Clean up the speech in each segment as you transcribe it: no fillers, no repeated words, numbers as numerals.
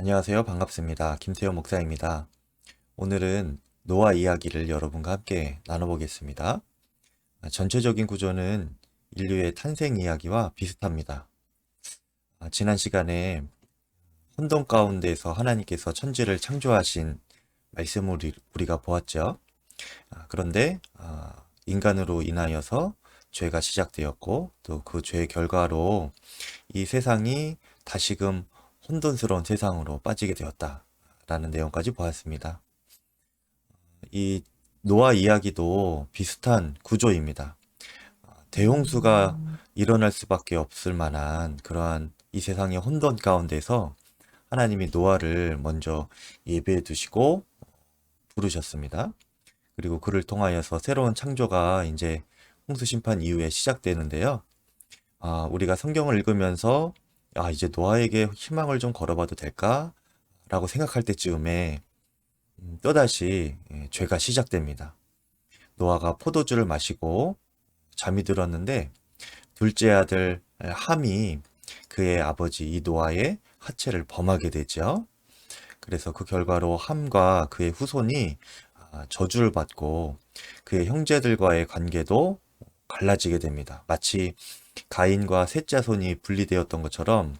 안녕하세요. 반갑습니다. 김태호 목사입니다. 오늘은 노아 이야기를 여러분과 함께 나눠보겠습니다. 전체적인 구조는 인류의 탄생 이야기와 비슷합니다. 지난 시간에 혼돈 가운데서 하나님께서 천지를 창조하신 말씀을 우리가 보았죠. 그런데 인간으로 인하여서 죄가 시작되었고 또 그 죄의 결과로 이 세상이 다시금 혼돈스러운 세상으로 빠지게 되었다라는 내용까지 보았습니다. 이 노아 이야기도 비슷한 구조입니다. 대홍수가 일어날 수밖에 없을 만한 그러한 이 세상의 혼돈 가운데서 하나님이 노아를 먼저 예배해 두시고 부르셨습니다. 그리고 그를 통하여서 새로운 창조가 이제 홍수 심판 이후에 시작되는데요. 우리가 성경을 읽으면서 이제 노아에게 희망을 좀 걸어봐도 될까? 라고 생각할 때쯤에 또다시 죄가 시작됩니다. 노아가 포도주를 마시고 잠이 들었는데 둘째 아들 함이 그의 아버지 이 노아의 하체를 범하게 되죠. 그래서 그 결과로 함과 그의 후손이 저주를 받고 그의 형제들과의 관계도 갈라지게 됩니다. 마치 가인과 셋 자손이 분리되었던 것처럼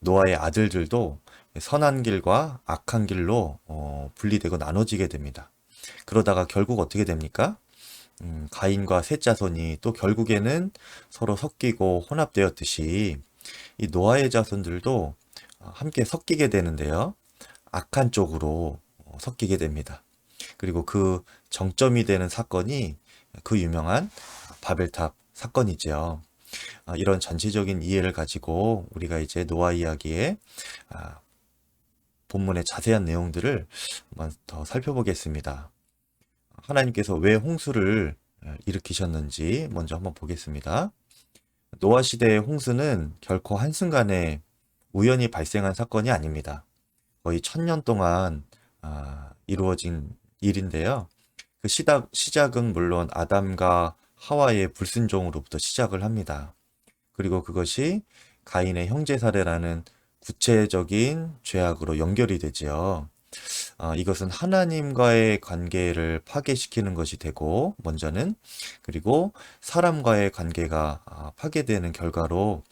노아의 아들들도 선한 길과 악한 길로 분리되고 나눠지게 됩니다. 그러다가 결국 어떻게 됩니까? 가인과 셋 자손이 또 결국에는 서로 섞이고 혼합되었듯이 이 노아의 자손들도 함께 섞이게 되는데요. 악한 쪽으로 섞이게 됩니다. 그리고 그 정점이 되는 사건이 그 유명한 바벨탑 사건이죠. 이런 전체적인 이해를 가지고 우리가 이제 노아 이야기의 본문의 자세한 내용들을 한번 더 살펴보겠습니다. 하나님께서 왜 홍수를 일으키셨는지 먼저 한번 보겠습니다. 노아 시대의 홍수는 결코 한순간에 우연히 발생한 사건이 아닙니다. 거의 1000년 동안 이루어진 일인데요. 그 시작은 물론 아담과 하와의 불순종으로부터 시작을 합니다. 그리고 그것이 가인의 형제살해라는 구체적인 죄악으로 연결이 되지요. 이것은 하나님과의 관계를 파괴시키는 것이 되고 먼저는 그리고 사람과의 관계가 파괴되는 결과로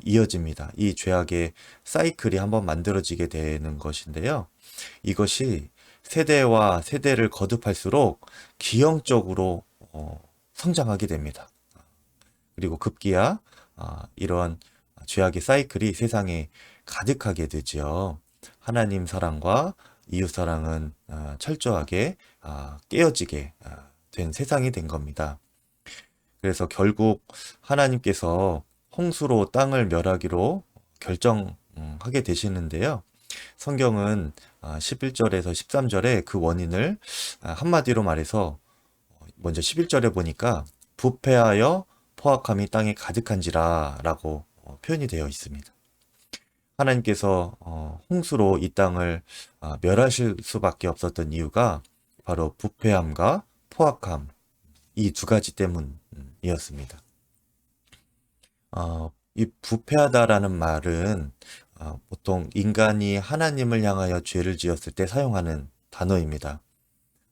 이어집니다. 이 죄악의 사이클이 한번 만들어지게 되는 것인데요. 이것이 세대와 세대를 거듭할수록 기형적으로 성장하게 됩니다. 그리고 급기야 이런 죄악의 사이클이 세상에 가득하게 되지요. 하나님 사랑과 이웃 사랑은 철저하게 깨어지게 된 세상이 된 겁니다. 그래서 결국 하나님께서 홍수로 땅을 멸하기로 결정하게 되시는데요. 성경은 11절에서 13절에 그 원인을 한마디로 말해서 먼저 11절에 보니까 부패하여 포악함이 땅에 가득한지라 라고 표현이 되어 있습니다. 하나님께서 홍수로 이 땅을 멸하실 수밖에 없었던 이유가 바로 부패함과 포악함 이 두 가지 때문이었습니다. 이 부패하다라는 말은 보통 인간이 하나님을 향하여 죄를 지었을 때 사용하는 단어입니다.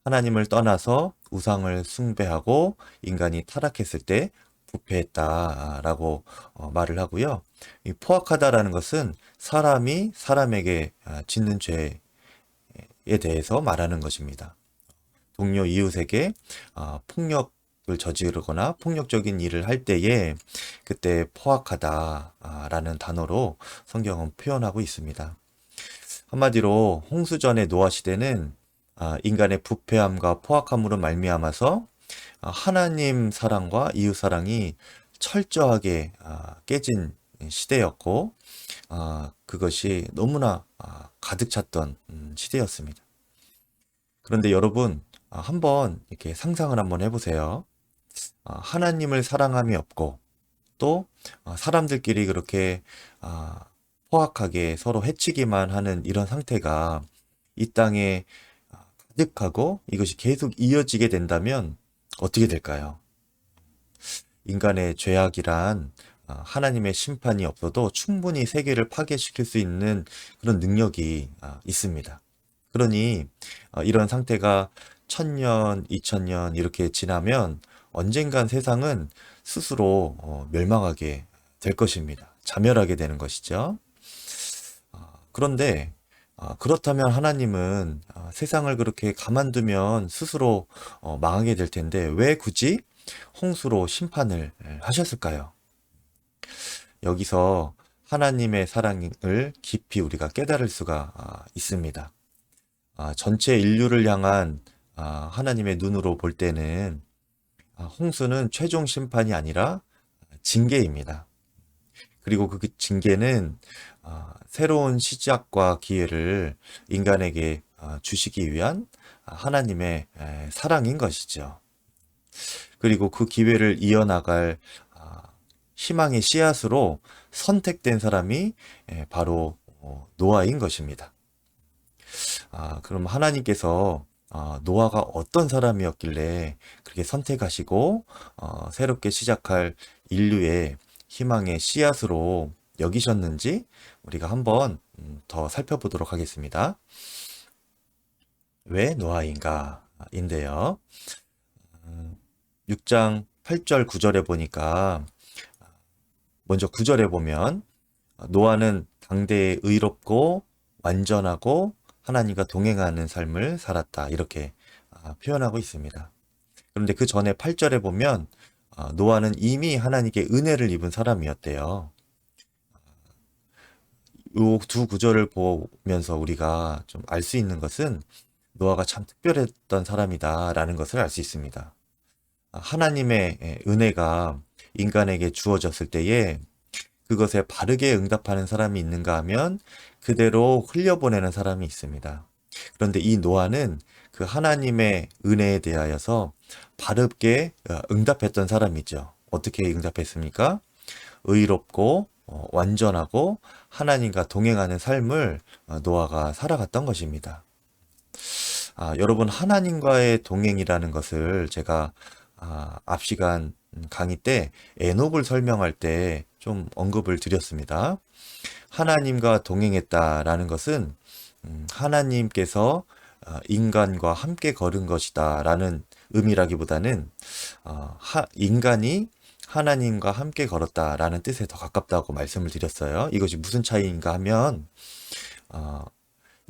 하나님을 떠나서 우상을 숭배하고 인간이 타락했을 때 부패했다라고 말을 하고요. 이 포악하다라는 것은 사람이 사람에게 짓는 죄에 대해서 말하는 것입니다. 동료 이웃에게 폭력을 저지르거나 폭력적인 일을 할 때에 그때 포악하다라는 단어로 성경은 표현하고 있습니다. 한마디로 홍수전의 노아 시대는 인간의 부패함과 포악함으로 말미암아서 하나님 사랑과 이웃 사랑이 철저하게 깨진 시대였고 그것이 너무나 가득 찼던 시대였습니다. 그런데 여러분 한번 이렇게 상상을 한번 해보세요. 하나님을 사랑함이 없고 또 사람들끼리 그렇게 포악하게 서로 해치기만 하는 이런 상태가 이 땅에 가득하고 이것이 계속 이어지게 된다면 어떻게 될까요? 인간의 죄악이란 하나님의 심판이 없어도 충분히 세계를 파괴시킬 수 있는 그런 능력이 있습니다. 그러니 이런 상태가 1000년, 2000년 이렇게 지나면 언젠간 세상은 스스로 멸망하게 될 것입니다. 자멸하게 되는 것이죠. 그런데 그렇다면 하나님은 세상을 그렇게 가만두면 스스로 망하게 될 텐데 왜 굳이 홍수로 심판을 하셨을까요? 여기서 하나님의 사랑을 깊이 우리가 깨달을 수가 있습니다. 전체 인류를 향한 하나님의 눈으로 볼 때는 홍수는 최종 심판이 아니라 징계입니다. 그리고 그 징계는 새로운 시작과 기회를 인간에게 주시기 위한 하나님의 사랑인 것이죠. 그리고 그 기회를 이어나갈 희망의 씨앗으로 선택된 사람이 바로 노아인 것입니다. 그럼 하나님께서 노아가 어떤 사람이었길래 그렇게 선택하시고 새롭게 시작할 인류의 희망의 씨앗으로 여기셨는지 우리가 한번 더 살펴보도록 하겠습니다. 왜 노아인가? 인데요. 6장 8절 9절에 보니까 먼저 9절에 보면 노아는 당대에 의롭고 완전하고 하나님과 동행하는 삶을 살았다. 이렇게 표현하고 있습니다. 그런데 그 전에 8절에 보면 노아는 이미 하나님께 은혜를 입은 사람이었대요. 이 두 구절을 보면서 우리가 좀 알 수 있는 것은 노아가 참 특별했던 사람이다라는 것을 알 수 있습니다. 하나님의 은혜가 인간에게 주어졌을 때에 그것에 바르게 응답하는 사람이 있는가 하면 그대로 흘려보내는 사람이 있습니다. 그런데 이 노아는 그 하나님의 은혜에 대하여서 바르게 응답했던 사람이죠. 어떻게 응답했습니까? 의롭고 완전하고 하나님과 동행하는 삶을 노아가 살아갔던 것입니다. 여러분, 하나님과의 동행이라는 것을 제가 앞 시간 강의 때 에녹을 설명할 때 좀 언급을 드렸습니다. 하나님과 동행했다라는 것은 하나님께서 인간과 함께 걸은 것이다 라는 의미라기보다는 인간이 하나님과 함께 걸었다라는 뜻에 더 가깝다고 말씀을 드렸어요. 이것이 무슨 차이인가 하면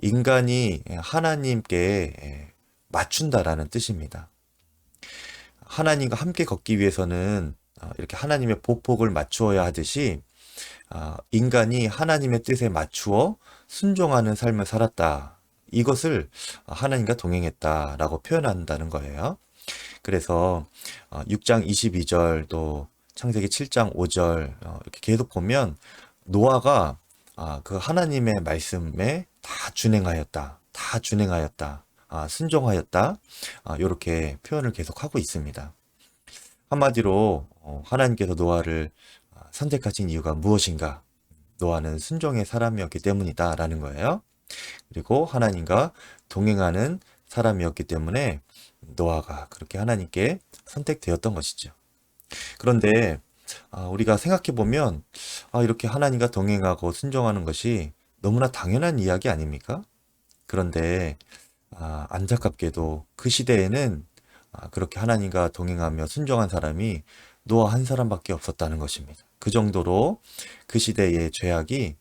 인간이 하나님께 맞춘다라는 뜻입니다. 하나님과 함께 걷기 위해서는 이렇게 하나님의 보폭을 맞추어야 하듯이 인간이 하나님의 뜻에 맞추어 순종하는 삶을 살았다. 이것을 하나님과 동행했다라고 표현한다는 거예요. 그래서 6장 22절 또 창세기 7장 5절 이렇게 계속 보면 노아가 그 하나님의 말씀에 다 준행하였다, 순종하였다, 이렇게 표현을 계속하고 있습니다. 한마디로 하나님께서 노아를 선택하신 이유가 무엇인가? 노아는 순종의 사람이었기 때문이다 라는 거예요. 그리고 하나님과 동행하는 사람이었기 때문에 노아가 그렇게 하나님께 선택되었던 것이죠. 그런데 우리가 생각해 보면 이렇게 하나님과 동행하고 순종하는 것이 너무나 당연한 이야기 아닙니까? 그런데 안타깝게도 그 시대에는 그렇게 하나님과 동행하며 순종한 사람이 노아 한 사람밖에 없었다는 것입니다. 그 정도로 그 시대의 죄악이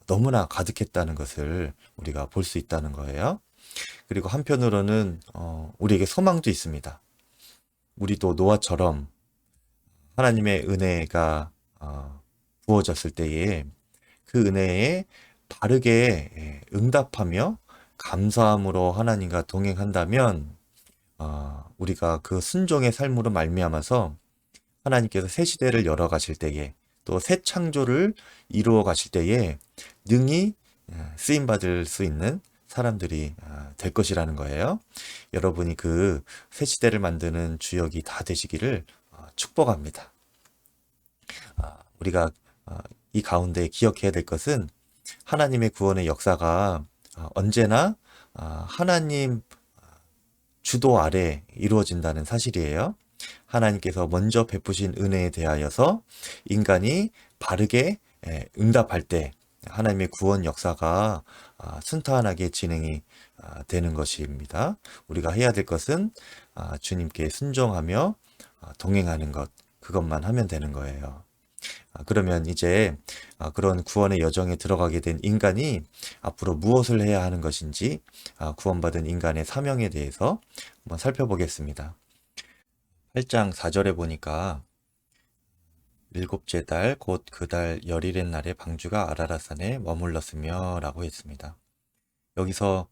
너무나 가득했다는 것을 우리가 볼 수 있다는 거예요. 그리고 한편으로는 우리에게 소망도 있습니다. 우리도 노아처럼 하나님의 은혜가 부어졌을 때에 그 은혜에 바르게 응답하며 감사함으로 하나님과 동행한다면 우리가 그 순종의 삶으로 말미암아서 하나님께서 새 시대를 열어 가실 때에 또 새 창조를 이루어 가실 때에 능히 쓰임 받을 수 있는 사람들이 될 것이라는 거예요. 여러분이 그 새 시대를 만드는 주역이 다 되시기를 축복합니다. 우리가 이 가운데 기억해야 될 것은 하나님의 구원의 역사가 언제나 하나님 주도 아래 이루어진다는 사실이에요. 하나님께서 먼저 베푸신 은혜에 대하여서 인간이 바르게 응답할 때 하나님의 구원 역사가 순탄하게 진행이 되는 것입니다. 우리가 해야 될 것은 주님께 순종하며 동행하는 것, 그것만 하면 되는 거예요. 그러면 이제 그런 구원의 여정에 들어가게 된 인간이 앞으로 무엇을 해야 하는 것인지 구원받은 인간의 사명에 대해서 한번 살펴보겠습니다. 8장 4절에 보니까 일곱째 달 곧 그 달 열일의 날에 방주가 아라랏산에 머물렀으며 라고 했습니다. 여기서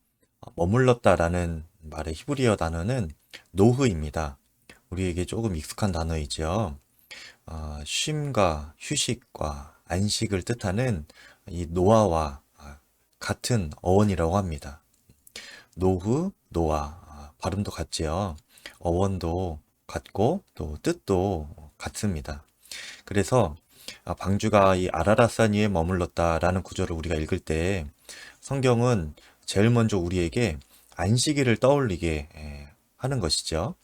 머물렀다라는 말의 히브리어 단어는 노흐입니다. 우리에게 조금 익숙한 단어이죠. 쉼과 휴식과 안식을 뜻하는 이 노아와 같은 어원이라고 합니다. 노흐, 노아, 발음도 같지요. 어원도 같고 또 뜻도 같습니다. 그래서 방주가 이 아라랏산 위에 머물렀다라는 구절을 우리가 읽을 때 성경은 제일 먼저 우리에게 안식일을 떠올리게 하는 것이죠.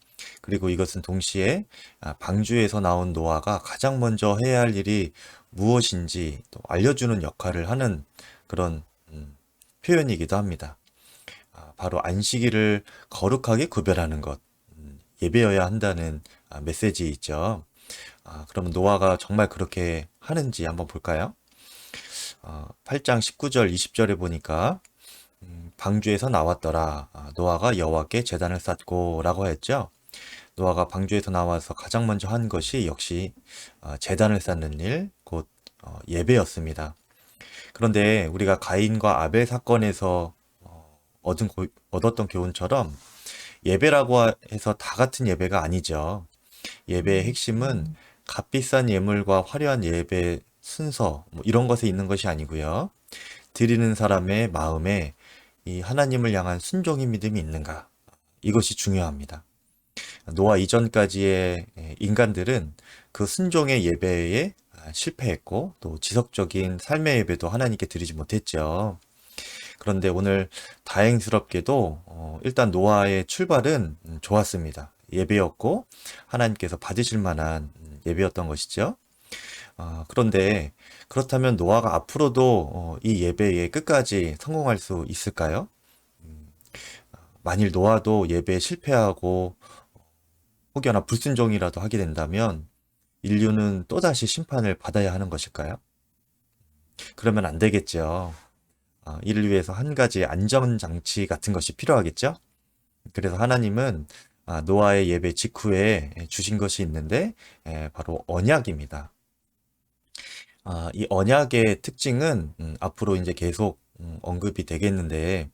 그리고 이것은 동시에 방주에서 나온 노아가 가장 먼저 해야 할 일이 무엇인지 또 알려주는 역할을 하는 그런 표현이기도 합니다. 바로 안식일을 거룩하게 구별하는 것, 예배여야 한다는 메시지 있죠. 그럼 노아가 정말 그렇게 하는지 한번 볼까요? 8장 19절 20절에 보니까 방주에서 나왔더라. 노아가 여호와께 제단을 쌓고 라고 했죠. 노아가 방주에서 나와서 가장 먼저 한 것이 역시 제단을 쌓는 일, 곧 예배였습니다. 그런데 우리가 가인과 아벨 사건에서 얻었던 교훈처럼 예배라고 해서 다 같은 예배가 아니죠. 예배의 핵심은 값비싼 예물과 화려한 예배 순서 이런 것에 있는 것이 아니고요. 드리는 사람의 마음에 이 하나님을 향한 순종의 믿음이 있는가, 이것이 중요합니다. 노아 이전까지의 인간들은 그 순종의 예배에 실패했고 또 지속적인 삶의 예배도 하나님께 드리지 못했죠. 그런데 오늘 다행스럽게도 일단 노아의 출발은 좋았습니다. 예배였고 하나님께서 받으실 만한 예배였던 것이죠. 그런데 그렇다면 노아가 앞으로도 이 예배에 끝까지 성공할 수 있을까요? 만일 노아도 예배에 실패하고 혹여나 불순종이라도 하게 된다면 인류는 또다시 심판을 받아야 하는 것일까요? 그러면 안 되겠죠. 이를 위해서 한 가지 안전장치 같은 것이 필요하겠죠? 그래서 하나님은 노아의 예배 직후에 주신 것이 있는데 바로 언약입니다. 이 언약의 특징은 앞으로 이제 계속 언급이 되겠는데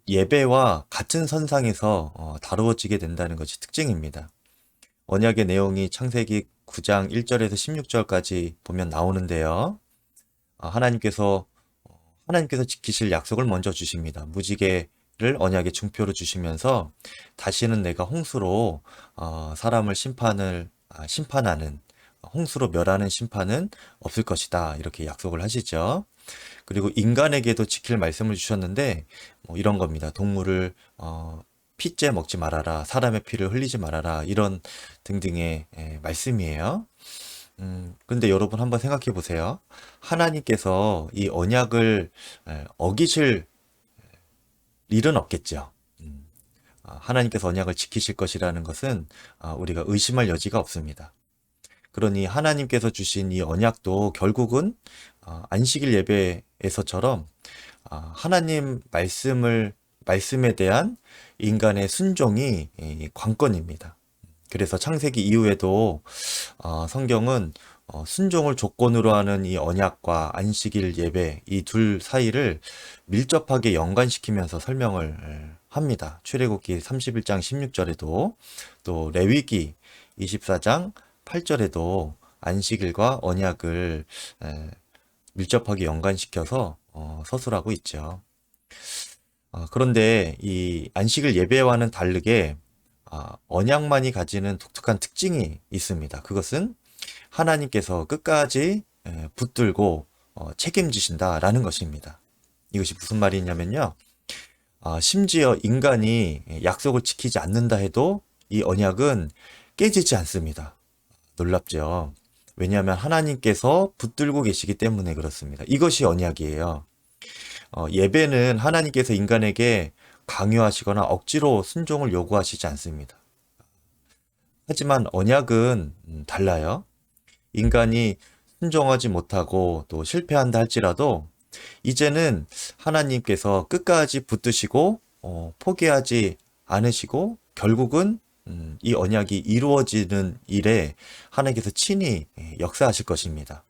예배와 같은 선상에서 다루어지게 된다는 것이 특징입니다. 언약의 내용이 창세기 9장 1절에서 16절까지 보면 나오는데요. 하나님께서 지키실 약속을 먼저 주십니다. 무지개를 언약의 증표로 주시면서 다시는 내가 홍수로 사람을 심판하는 홍수로 멸하는 심판은 없을 것이다, 이렇게 약속을 하시죠. 그리고 인간에게도 지킬 말씀을 주셨는데 이런 겁니다. 동물을 피째 먹지 말아라, 사람의 피를 흘리지 말아라, 이런 등등의 말씀이에요. 근데 여러분 한번 생각해 보세요. 하나님께서 이 언약을 어기실 일은 없겠죠. 하나님께서 언약을 지키실 것이라는 것은 우리가 의심할 여지가 없습니다. 그러니 하나님께서 주신 이 언약도 결국은 안식일 예배에서처럼 하나님 말씀에 대한 인간의 순종이 관건입니다. 그래서 창세기 이후에도 성경은 순종을 조건으로 하는 이 언약과 안식일 예배, 이 둘 사이를 밀접하게 연관시키면서 설명을 합니다. 출애굽기 31장 16절에도 또 레위기 24장 8절에도 안식일과 언약을 밀접하게 연관시켜서 서술하고 있죠. 그런데 이 안식일 예배와는 다르게 언약만이 가지는 독특한 특징이 있습니다. 그것은 하나님께서 끝까지 붙들고 책임지신다라는 것입니다. 이것이 무슨 말이냐면요. 심지어 인간이 약속을 지키지 않는다 해도 이 언약은 깨지지 않습니다. 놀랍죠? 왜냐하면 하나님께서 붙들고 계시기 때문에 그렇습니다. 이것이 언약이에요. 예배는 하나님께서 인간에게 강요하시거나 억지로 순종을 요구하시지 않습니다. 하지만 언약은 달라요. 인간이 순종하지 못하고 또 실패한다 할지라도 이제는 하나님께서 끝까지 붙드시고 포기하지 않으시고 결국은 이 언약이 이루어지는 일에 하나님께서 친히 역사하실 것입니다.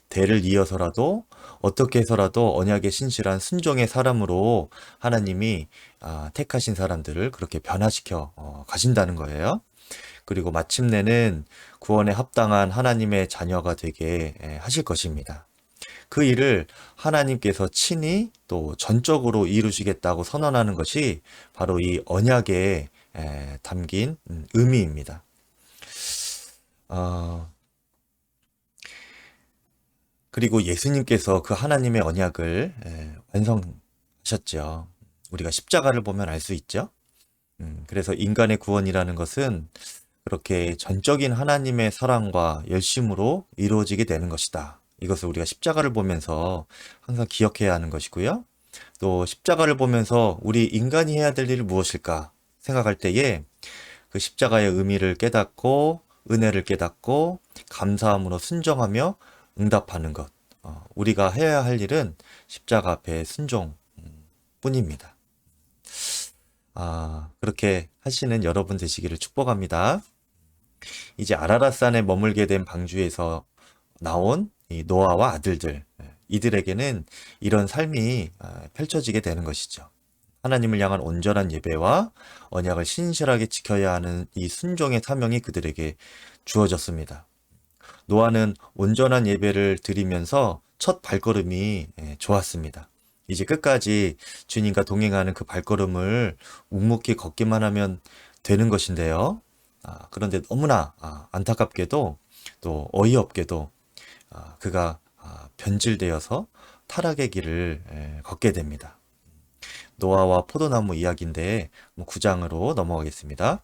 대를 이어서라도 어떻게 해서라도 언약에 신실한 순종의 사람으로 하나님이 택하신 사람들을 그렇게 변화시켜 가신다는 거예요. 그리고 마침내는 구원에 합당한 하나님의 자녀가 되게 하실 것입니다. 그 일을 하나님께서 친히 또 전적으로 이루시겠다고 선언하는 것이 바로 이 언약에 담긴 의미입니다. 그리고 예수님께서 그 하나님의 언약을 완성하셨죠. 우리가 십자가를 보면 알 수 있죠. 그래서 인간의 구원이라는 것은 그렇게 전적인 하나님의 사랑과 열심으로 이루어지게 되는 것이다. 이것을 우리가 십자가를 보면서 항상 기억해야 하는 것이고요. 또 십자가를 보면서 우리 인간이 해야 될 일이 무엇일까 생각할 때에 그 십자가의 의미를 깨닫고 은혜를 깨닫고 감사함으로 순종하며 응답하는 것. 우리가 해야 할 일은 십자가 앞에 순종 뿐입니다. 그렇게 하시는 여러분 되시기를 축복합니다. 이제 아라랏산에 머물게 된 방주에서 나온 이 노아와 아들들, 이들에게는 이런 삶이 펼쳐지게 되는 것이죠. 하나님을 향한 온전한 예배와 언약을 신실하게 지켜야 하는 이 순종의 사명이 그들에게 주어졌습니다. 노아는 온전한 예배를 드리면서 첫 발걸음이 좋았습니다. 이제 끝까지 주님과 동행하는 그 발걸음을 묵묵히 걷기만 하면 되는 것인데요. 그런데 너무나 안타깝게도 또 어이없게도 그가 변질되어서 타락의 길을 걷게 됩니다. 노아와 포도나무 이야기인데 9장으로 넘어가겠습니다.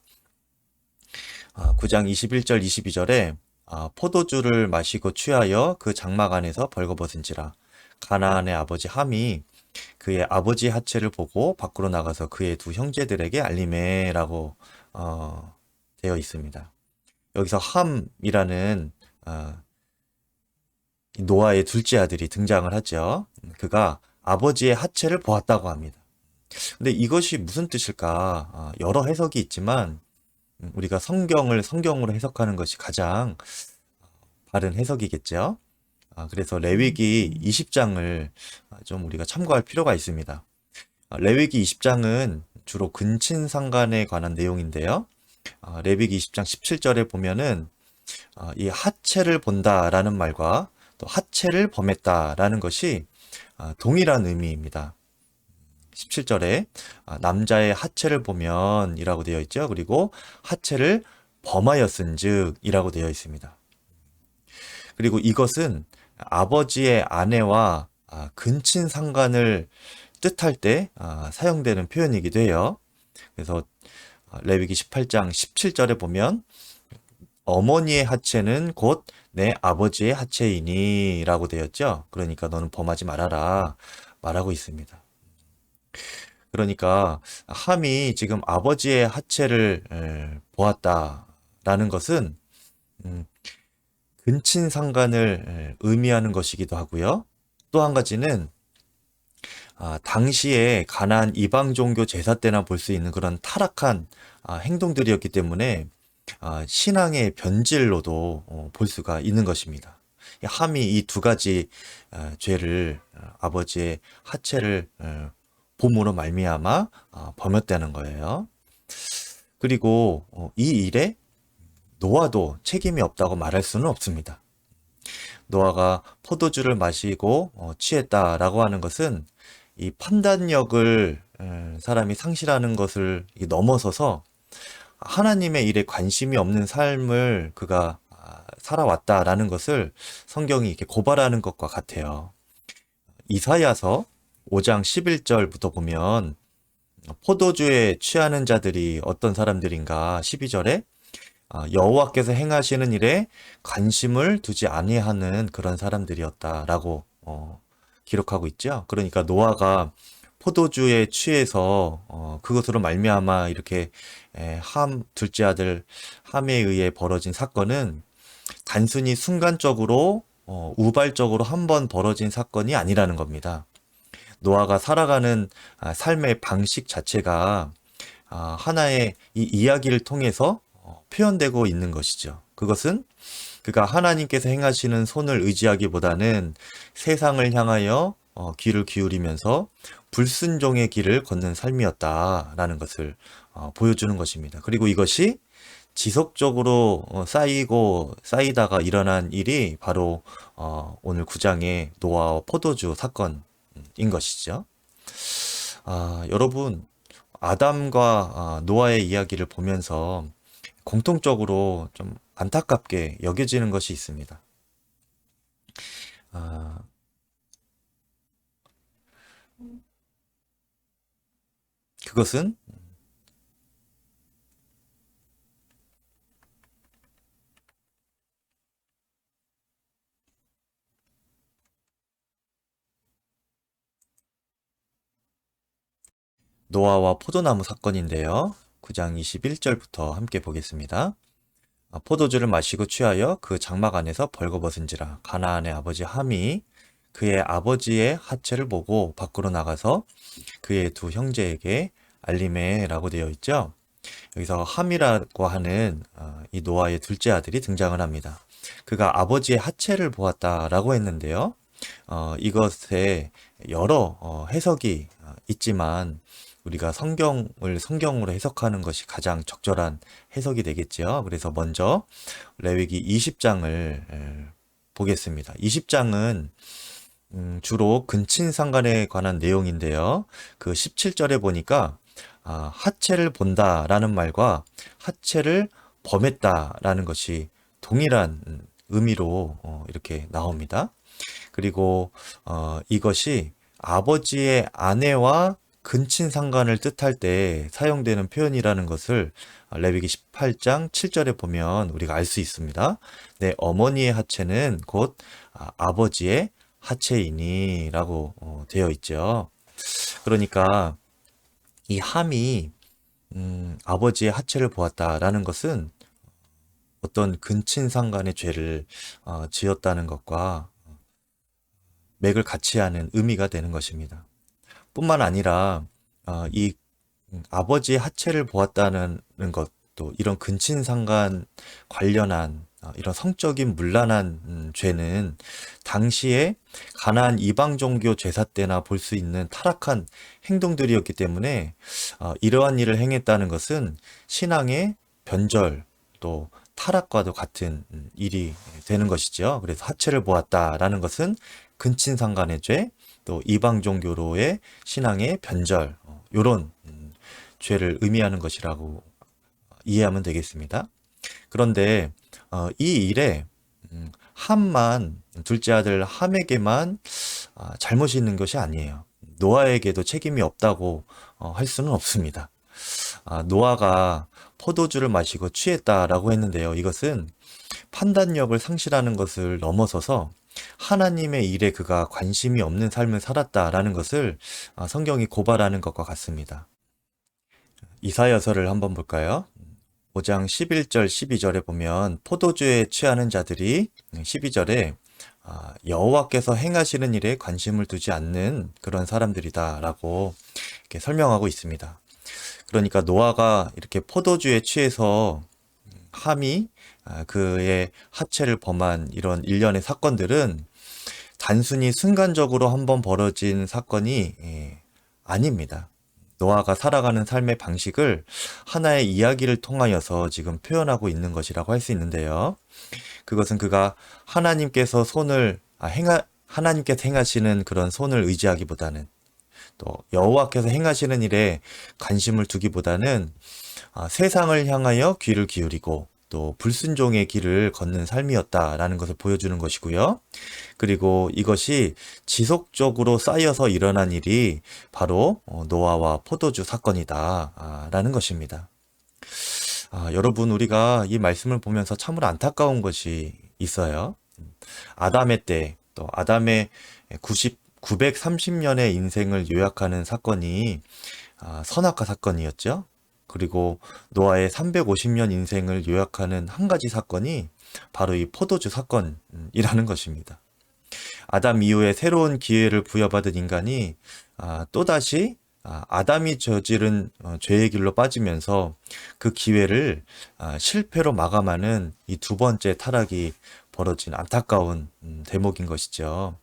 9장 21절 22절에 포도주를 마시고 취하여 그 장막 안에서 벌거벗은지라 가나안의 아버지 함이 그의 아버지 하체를 보고 밖으로 나가서 그의 두 형제들에게 알리매라고 되어 있습니다. 여기서 함이라는 노아의 둘째 아들이 등장을 하죠. 그가 아버지의 하체를 보았다고 합니다. 근데 이것이 무슨 뜻일까? 여러 해석이 있지만 우리가 성경으로 해석하는 것이 가장 바른 해석이겠죠. 그래서 레위기 20장을 좀 우리가 참고할 필요가 있습니다. 레위기 20장은 주로 근친상간에 관한 내용인데요. 레위기 20장 17절에 보면은 이 하체를 본다라는 말과 또 하체를 범했다라는 것이 동일한 의미입니다. 17절에 남자의 하체를 보면 이라고 되어 있죠. 그리고 하체를 범하였은즉 이라고 되어 있습니다. 그리고 이것은 아버지의 아내와 근친상간을 뜻할 때 사용되는 표현이기도 해요. 그래서 레위기 18장 17절에 보면 어머니의 하체는 곧 내 아버지의 하체이니 라고 되었죠. 그러니까 너는 범하지 말아라 말하고 있습니다. 그러니까 함이 지금 아버지의 하체를 보았다라는 것은 근친상간을 의미하는 것이기도 하고요. 또 한 가지는 당시에 가나안 이방 종교 제사 때나 볼 수 있는 그런 타락한 행동들이었기 때문에 신앙의 변질로도 볼 수가 있는 것입니다. 함이 이 두 가지 죄를 아버지의 하체를 봄으로 말미암아 범했다는 거예요. 그리고 이 일에 노아도 책임이 없다고 말할 수는 없습니다. 노아가 포도주를 마시고 취했다라고 하는 것은 이 판단력을 사람이 상실하는 것을 넘어서서 하나님의 일에 관심이 없는 삶을 그가 살아왔다라는 것을 성경이 이렇게 고발하는 것과 같아요. 이사야서 5장 11절부터 보면 포도주에 취하는 자들이 어떤 사람들인가 12절에 여호와께서 행하시는 일에 관심을 두지 아니하는 그런 사람들이었다라고 기록하고 있죠. 그러니까 노아가 포도주에 취해서 그것으로 말미암아 이렇게 둘째 아들 함에 의해 벌어진 사건은 단순히 순간적으로 우발적으로 한 번 벌어진 사건이 아니라는 겁니다. 노아가 살아가는 삶의 방식 자체가 하나의 이 이야기를 통해서 표현되고 있는 것이죠. 그것은 그가 하나님께서 행하시는 손을 의지하기보다는 세상을 향하여 귀를 기울이면서 불순종의 길을 걷는 삶이었다라는 것을 보여주는 것입니다. 그리고 이것이 지속적으로 쌓이고 쌓이다가 일어난 일이 바로 오늘 9장의 노아와 포도주 사건인 것이죠. 여러분, 아담과 노아의 이야기를 보면서 공통적으로 좀 안타깝게 여겨지는 것이 있습니다. 아, 그것은 노아와 포도나무 사건인데요. 9장 21절부터 함께 보겠습니다. 포도주를 마시고 취하여 그 장막 안에서 벌거벗은지라 가나안의 아버지 함이 그의 아버지의 하체를 보고 밖으로 나가서 그의 두 형제에게 알림해라고 되어 있죠. 여기서 함이라고 하는 이 노아의 둘째 아들이 등장을 합니다. 그가 아버지의 하체를 보았다라고 했는데요. 이것에 여러 해석이 있지만 우리가 성경을 성경으로 해석하는 것이 가장 적절한 해석이 되겠지요. 그래서 먼저 레위기 20장을 보겠습니다. 20장은 주로 근친상간에 관한 내용인데요. 그 17절에 보니까 하체를 본다라는 말과 하체를 범했다라는 것이 동일한 의미로 이렇게 나옵니다. 그리고 이것이 아버지의 아내와 근친상간을 뜻할 때 사용되는 표현이라는 것을 레위기 18장 7절에 보면 우리가 알 수 있습니다. 내 어머니의 하체는 곧 아버지의 하체이니라고 되어 있죠. 그러니까 이 함이 아버지의 하체를 보았다라는 것은 어떤 근친상간의 죄를 지었다는 것과 맥을 같이 하는 의미가 되는 것입니다. 뿐만 아니라 이 아버지의 하체를 보았다는 것도 이런 근친상간 관련한 이런 성적인 문란한 죄는 당시에 가나안 이방 종교 제사 때나 볼 수 있는 타락한 행동들이었기 때문에 이러한 일을 행했다는 것은 신앙의 변절 또 타락과도 같은 일이 되는 것이죠. 그래서 하체를 보았다라는 것은 근친상간의 죄, 또 이방 종교로의 신앙의 변절, 이런 죄를 의미하는 것이라고 이해하면 되겠습니다. 그런데 이 일에 함만 둘째 아들 함에게만 잘못이 있는 것이 아니에요. 노아에게도 책임이 없다고 할 수는 없습니다. 노아가 포도주를 마시고 취했다라고 했는데요. 이것은 판단력을 상실하는 것을 넘어서서 하나님의 일에 그가 관심이 없는 삶을 살았다라는 것을 성경이 고발하는 것과 같습니다. 이사야서를 한번 볼까요? 5장 11절 12절에 보면 포도주에 취하는 자들이 12절에 여호와께서 행하시는 일에 관심을 두지 않는 그런 사람들이다라고 이렇게 설명하고 있습니다. 그러니까 노아가 이렇게 포도주에 취해서 함이 그의 하체를 범한 이런 일련의 사건들은 단순히 순간적으로 한번 벌어진 사건이 아닙니다. 노아가 살아가는 삶의 방식을 하나의 이야기를 통하여서 지금 표현하고 있는 것이라고 할 수 있는데요. 그것은 그가 하나님께서 행하시는 그런 손을 의지하기보다는 또 여호와께서 행하시는 일에 관심을 두기보다는 세상을 향하여 귀를 기울이고 또 불순종의 길을 걷는 삶이었다라는 것을 보여주는 것이고요. 그리고 이것이 지속적으로 쌓여서 일어난 일이 바로 노아와 포도주 사건이다라는 것입니다. 여러분, 우리가 이 말씀을 보면서 참으로 안타까운 것이 있어요. 아담의 때, 또 아담의 930년의 인생을 요약하는 사건이 선악과 사건이었죠. 그리고 노아의 350년 인생을 요약하는 한 가지 사건이 바로 이 포도주 사건이라는 것입니다. 아담 이후에 새로운 기회를 부여받은 인간이 또다시 아담이 저지른 죄의 길로 빠지면서 그 기회를 실패로 마감하는 이 두 번째 타락이 벌어진 안타까운 대목인 것이죠.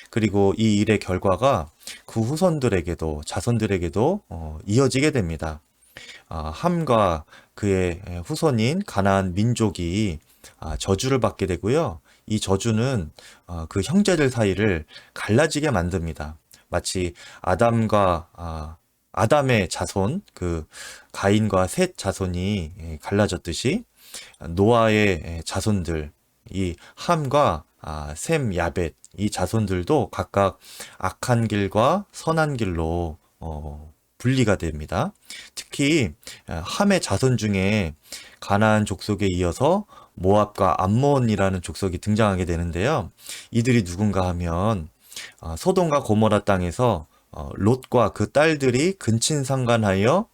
그리고 이 일의 결과가 그 후손들에게도 자손들에게도 이어지게 됩니다. 함과 그의 후손인 가나안 민족이 저주를 받게 되고요. 이 저주는 그 형제들 사이를 갈라지게 만듭니다. 마치 아담의 자손, 그 가인과 셋 자손이 갈라졌듯이 노아의 자손들, 이 함과 셈, 야벳, 이 자손들도 각각 악한 길과 선한 길로 분리가 됩니다. 특히 함의 자손 중에 가나안 족속에 이어서 모압과 암몬이라는 족속이 등장하게 되는데요. 이들이 누군가 하면 소돔과 고모라 땅에서 롯과 그 딸들이 근친상간하여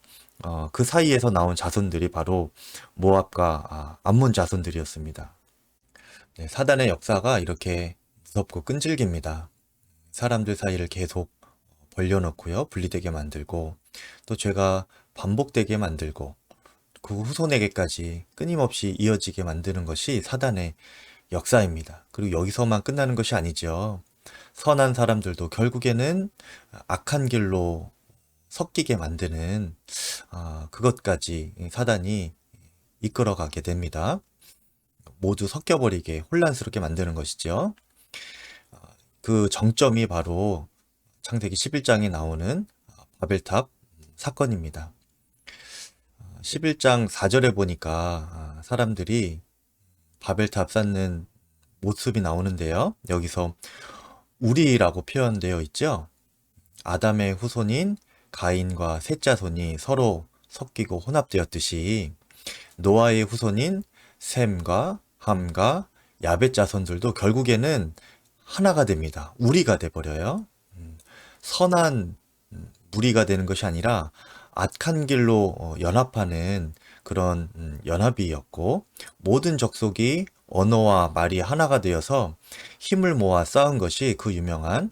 그 사이에서 나온 자손들이 바로 모압과 암몬 자손들이었습니다. 네, 사단의 역사가 이렇게 무섭고 끈질깁니다. 사람들 사이를 계속 벌려놓고요, 분리되게 만들고 또 죄가 반복되게 만들고 그 후손에게까지 끊임없이 이어지게 만드는 것이 사단의 역사입니다. 그리고 여기서만 끝나는 것이 아니죠. 선한 사람들도 결국에는 악한 길로 섞이게 만드는 그것까지 사단이 이끌어가게 됩니다. 모두 섞여버리게 혼란스럽게 만드는 것이죠. 그 정점이 바로 창세기 11장에 나오는 바벨탑 사건입니다. 11장 4절에 보니까 사람들이 바벨탑 쌓는 모습이 나오는데요. 여기서 우리라고 표현되어 있죠. 아담의 후손인 가인과 셋 자손이 서로 섞이고 혼합되었듯이 노아의 후손인 셈과 함과 야벳 자손들도 결국에는 하나가 됩니다. 우리가 돼버려요. 선한 무리가 되는 것이 아니라 악한 길로 연합하는 그런 연합이었고, 모든 족속이 언어와 말이 하나가 되어서 힘을 모아 쌓은 것이 그 유명한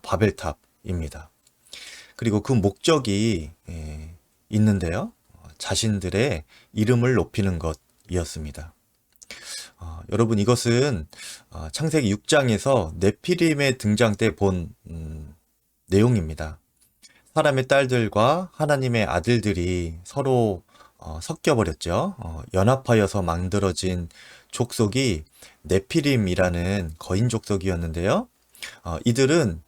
바벨탑입니다. 그리고 그 목적이 있는데요. 자신들의 이름을 높이는 것이었습니다. 여러분, 이것은 창세기 6장에서 네피림의 등장 때 본 내용입니다. 사람의 딸들과 하나님의 아들들이 서로 섞여버렸죠. 연합하여서 만들어진 족속이 네피림이라는 거인 족속이었는데요. 이들은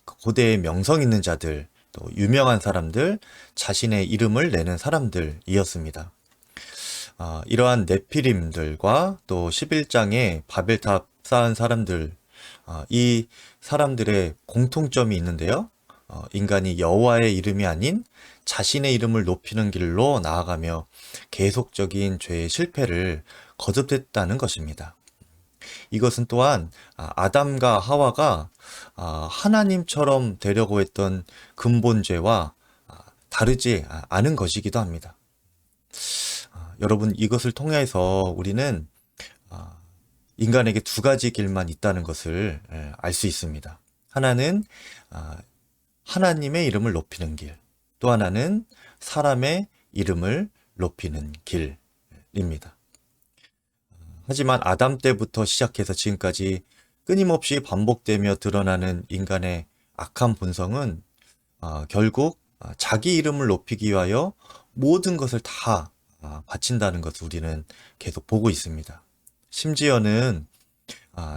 고대의 명성 있는 자들, 또 유명한 사람들, 자신의 이름을 내는 사람들이었습니다. 이러한 네피림들과 또 11장에 바벨탑 쌓은 사람들, 이 사람들의 공통점이 있는데요. 인간이 여호와의 이름이 아닌 자신의 이름을 높이는 길로 나아가며 계속적인 죄의 실패를 거듭했다는 것입니다. 이것은 또한 아담과 하와가 하나님처럼 되려고 했던 근본 죄와 다르지 않은 것이기도 합니다. 여러분, 이것을 통해서 우리는 인간에게 두 가지 길만 있다는 것을 알 수 있습니다. 하나는 하나님의 이름을 높이는 길, 또 하나는 사람의 이름을 높이는 길입니다. 하지만 아담 때부터 시작해서 지금까지 끊임없이 반복되며 드러나는 인간의 악한 본성은 결국 자기 이름을 높이기 위하여 모든 것을 다 바친다는 것을 우리는 계속 보고 있습니다. 심지어는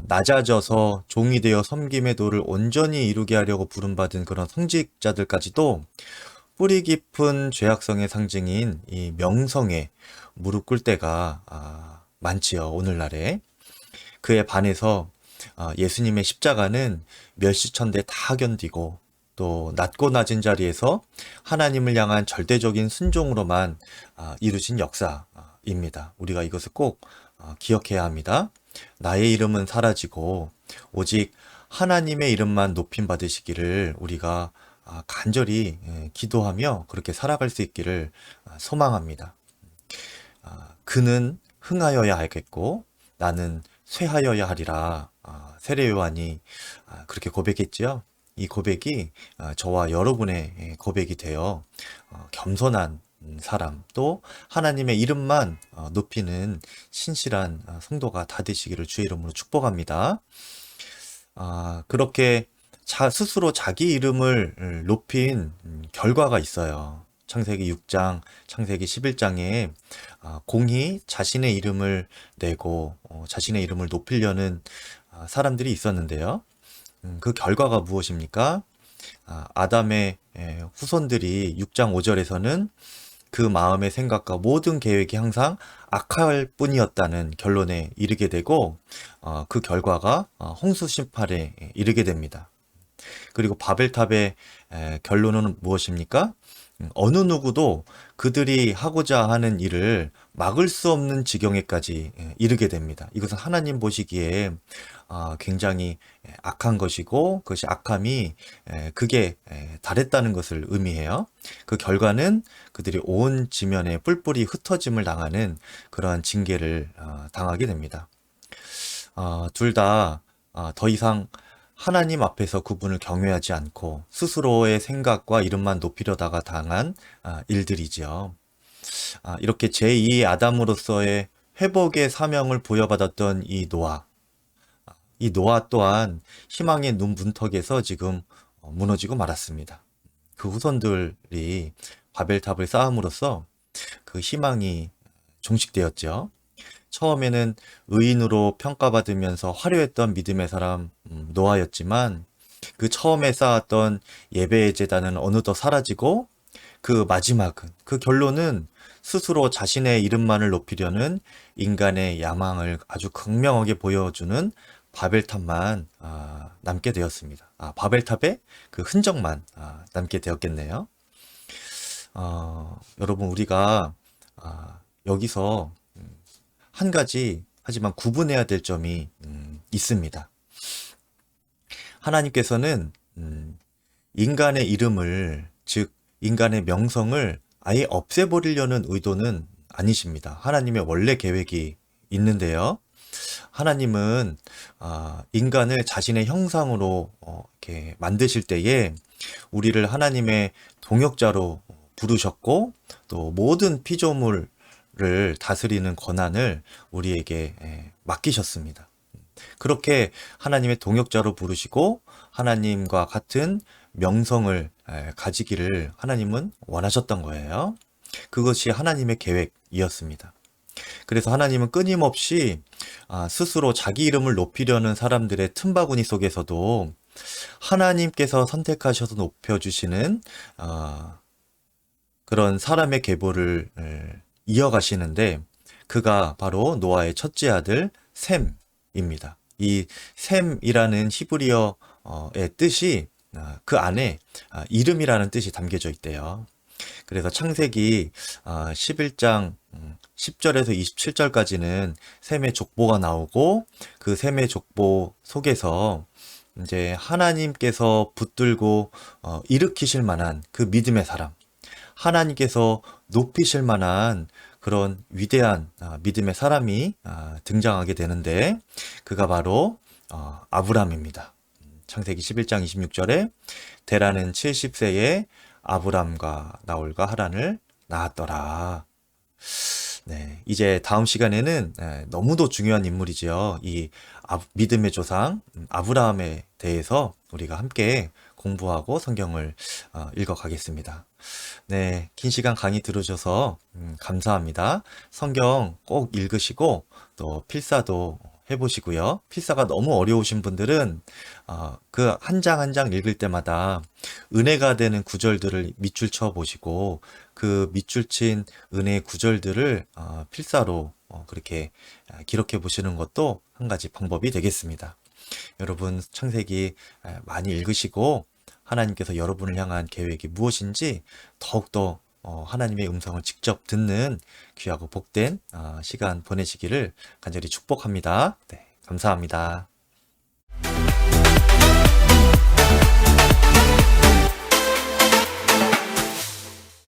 낮아져서 종이 되어 섬김의 도를 온전히 이루게 하려고 부름받은 그런 성직자들까지도 뿌리 깊은 죄악성의 상징인 이 명성에 무릎 꿇을 때가 많지요, 오늘날에. 그에 반해서 예수님의 십자가는 멸시천대 다 견디고 또 낮고 낮은 자리에서 하나님을 향한 절대적인 순종으로만 이루신 역사, 입니다. 우리가 이것을 꼭 기억해야 합니다. 나의 이름은 사라지고 오직 하나님의 이름만 높임 받으시기를 우리가 간절히 기도하며 그렇게 살아갈 수 있기를 소망합니다. 그는 흥하여야 하겠고 나는 쇠하여야 하리라. 세례 요한이 그렇게 고백했지요. 이 고백이 저와 여러분의 고백이 되어 겸손한 사람 또 하나님의 이름만 높이는 신실한 성도가 다 되시기를 주의 이름으로 축복합니다. 그렇게 스스로 자기 이름을 높인 결과가 있어요. 창세기 6장, 창세기 11장에 공히 자신의 이름을 내고 자신의 이름을 높이려는 사람들이 있었는데요. 그 결과가 무엇입니까? 아담의 후손들이 6장 5절에서는 그 마음의 생각과 모든 계획이 항상 악할 뿐이었다는 결론에 이르게 되고 그 결과가 홍수 심판에 이르게 됩니다. 그리고 바벨탑의 결론은 무엇입니까? 어느 누구도 그들이 하고자 하는 일을 막을 수 없는 지경에까지 이르게 됩니다. 이것은 하나님 보시기에 굉장히 악한 것이고 그것이 악함이 그게 달했다는 것을 의미해요. 그 결과는 그들이 온 지면에 뿔뿔이 흩어짐을 당하는 그러한 징계를 당하게 됩니다. 둘 다 더 이상 하나님 앞에서 그분을 경외하지 않고 스스로의 생각과 이름만 높이려다가 당한 일들이지요. 이렇게 제2의 아담으로서의 회복의 사명을 부여받았던 이 노아 또한 희망의 눈 문턱에서 지금 무너지고 말았습니다. 그 후손들이 바벨탑을 쌓음으로써 그 희망이 종식되었죠. 처음에는 의인으로 평가받으면서 화려했던 믿음의 사람 노아였지만 그 처음에 쌓았던 예배의 제단은 어느덧 사라지고 그 마지막은 그 결론은 스스로 자신의 이름만을 높이려는 인간의 야망을 아주 극명하게 보여주는 바벨탑만 남게 되었습니다. 바벨탑의 그 흔적만 남게 되었겠네요. 여러분 우리가 여기서 한 가지 하지만 구분해야 될 점이 있습니다. 하나님께서는 인간의 이름을 즉 인간의 명성을 아예 없애버리려는 의도는 아니십니다. 하나님의 원래 계획이 있는데요. 하나님은 인간을 자신의 형상으로 이렇게 만드실 때에 우리를 하나님의 동역자로 부르셨고 또 모든 피조물을 다스리는 권한을 우리에게 맡기셨습니다. 그렇게 하나님의 동역자로 부르시고 하나님과 같은 명성을 가지기를 하나님은 원하셨던 거예요. 그것이 하나님의 계획이었습니다. 그래서 하나님은 끊임없이 스스로 자기 이름을 높이려는 사람들의 틈바구니 속에서도 하나님께서 선택하셔서 높여주시는 그런 사람의 계보를 이어가시는데 그가 바로 노아의 첫째 아들 셈입니다. 이 셈이라는 히브리어의 뜻이 그 안에 이름이라는 뜻이 담겨져 있대요. 그래서 창세기 11장 10절에서 27절까지는 셈의 족보가 나오고 그 셈의 족보 속에서 이제 하나님께서 붙들고 일으키실 만한 그 믿음의 사람, 하나님께서 높이실 만한 그런 위대한 믿음의 사람이 등장하게 되는데 그가 바로 아브람입니다. 창세기 11장 26절에 데라는 70세에 아브람과 나홀과 하란을 낳았더라. 네, 이제 다음 시간에는 너무도 중요한 인물이죠. 이 믿음의 조상 아브라함에 대해서 우리가 함께 공부하고 성경을 읽어가겠습니다. 네, 긴 시간 강의 들어줘서 감사합니다. 성경 꼭 읽으시고 또 필사도 해보시고요. 필사가 너무 어려우신 분들은 그 한 장 한 장 읽을 때마다 은혜가 되는 구절들을 밑줄 쳐 보시고 그 밑줄 친 은혜의 구절들을 필사로 그렇게 기록해 보시는 것도 한 가지 방법이 되겠습니다. 여러분 창세기 많이 읽으시고 하나님께서 여러분을 향한 계획이 무엇인지 더욱더 하나님의 음성을 직접 듣는 귀하고 복된 시간 보내시기를 간절히 축복합니다. 네, 감사합니다.